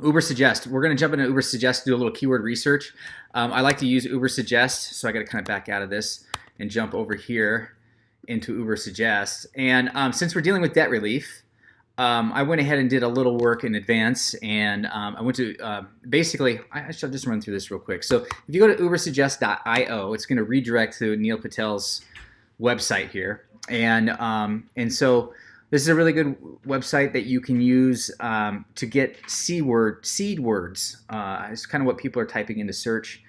Uber Suggest. We're going to jump into Uber Suggest to do a little keyword research. I like to use Uber Suggest, so I got to kind of back out of this and jump over here into Uber Suggest. And since we're dealing with debt relief, I went ahead and did a little work in advance, and I went to basically, I shall just run through this real quick. So if you go to ubersuggest.io, it's going to redirect to Neil Patel's website here, and so this is a really good website that you can use to get seed words. It's kind of what people are typing into search,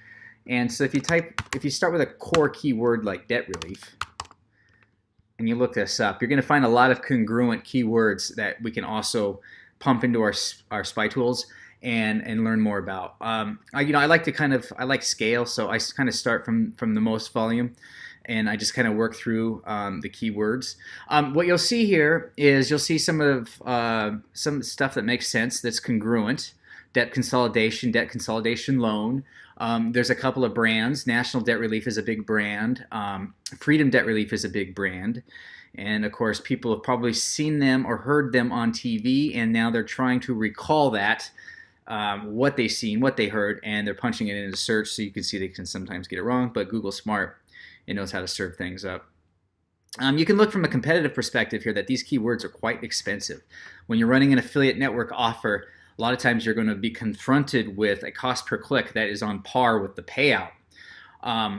and so if you start with a core keyword like debt relief, and you look this up, you're going to find a lot of congruent keywords that we can also pump into our spy tools and learn more about. I like scale, so I kind of start from the most volume, and I just kind of work through the keywords. What you'll see here is you'll see some stuff that makes sense, that's congruent. Debt consolidation loan. There's a couple of brands. National Debt Relief is a big brand. Freedom Debt Relief is a big brand. And of course, people have probably seen them or heard them on TV, and now they're trying to recall that, what they've seen, what they heard, and they're punching it into search, so you can see they can sometimes get it wrong, but Google's smart. It knows how to serve things up. You can look from a competitive perspective here that these keywords are quite expensive. When you're running an affiliate network offer, a lot of times you're going to be confronted with a cost per click that is on par with the payout.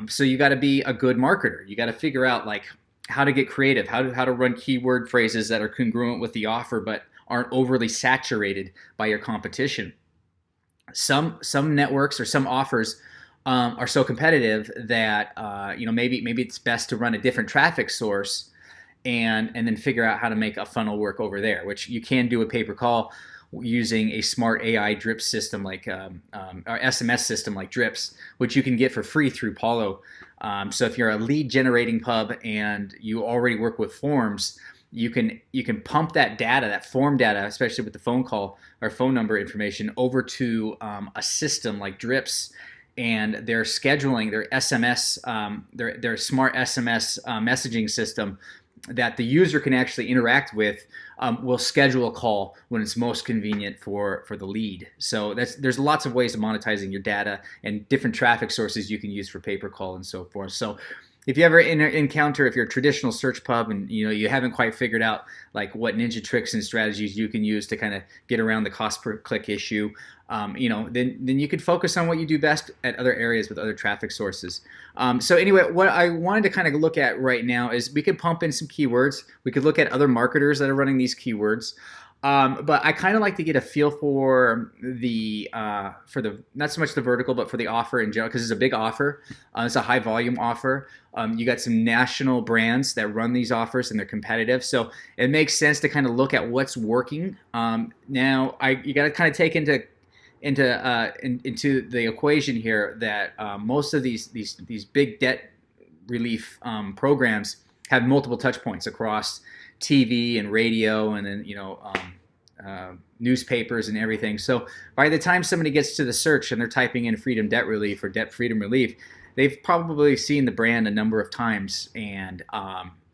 So you got to be a good marketer. You got to figure out like how to get creative, how to run keyword phrases that are congruent with the offer but aren't overly saturated by your competition. Some networks or some offers are so competitive that maybe it's best to run a different traffic source and then figure out how to make a funnel work over there, which you can do a pay-per-call using a smart AI drip system like or SMS system like Drips, which you can get for free through Paulo. So if you're a lead generating pub and you already work with forms, you can pump that data, that form data, especially with the phone call or phone number information, over to a system like Drips, and they're scheduling their SMS, their smart SMS messaging system that the user can actually interact with, will schedule a call when it's most convenient for the lead. So there's lots of ways of monetizing your data and different traffic sources you can use for pay-per-call and so forth. So if you ever encounter, if you're a traditional search pub and you haven't quite figured out like what ninja tricks and strategies you can use to kind of get around the cost per click issue, then you could focus on what you do best at other areas with other traffic sources. So anyway, what I wanted to kind of look at right now is we could pump in some keywords. We could look at other marketers that are running these keywords. But I kind of like to get a feel for the not so much the vertical, but for the offer in general, because it's a big offer. It's a high volume offer. You got some national brands that run these offers, and they're competitive. So it makes sense to kind of look at what's working. Now you got to kind of take into the equation here that most of these big debt relief programs have multiple touch points across TV and radio, and then newspapers and everything. So by the time somebody gets to the search and they're typing in Freedom Debt Relief or Debt Freedom Relief, they've probably seen the brand a number of times, and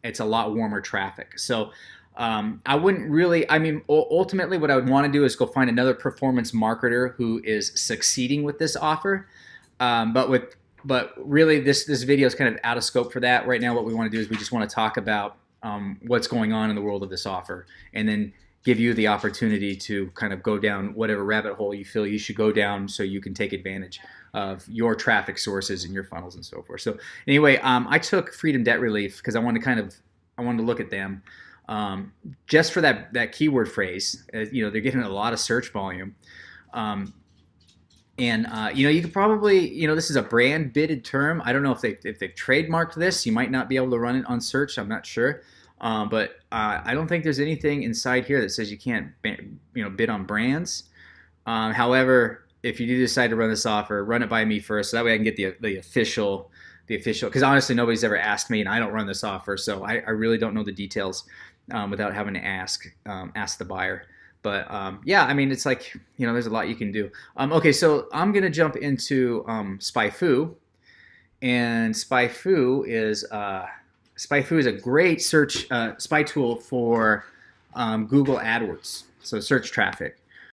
it's a lot warmer traffic. So I wouldn't really, ultimately what I would want to do is go find another performance marketer who is succeeding with this offer. But really this video is kind of out of scope for that. Right now what we want to do is we just want to talk about what's going on in the world of this offer, and then give you the opportunity to kind of go down whatever rabbit hole you feel you should go down so you can take advantage of your traffic sources and your funnels and so forth. So anyway, I took Freedom Debt Relief because I wanted to look at them just for that keyword phrase. They're getting a lot of search volume. You could probably, this is a brand bidded term. I don't know if they've trademarked this. You might not be able to run it on search. I'm not sure. But I don't think there's anything inside here that says you can't, bid on brands. However, if you do decide to run this offer, run it by me first, so that way I can get the official, because honestly, nobody's ever asked me, and I don't run this offer, so I really don't know the details without having to ask the buyer. But it's like, there's a lot you can do. Okay, so I'm gonna jump into SpyFu, and SpyFu is a great search spy tool for Google AdWords, so search traffic.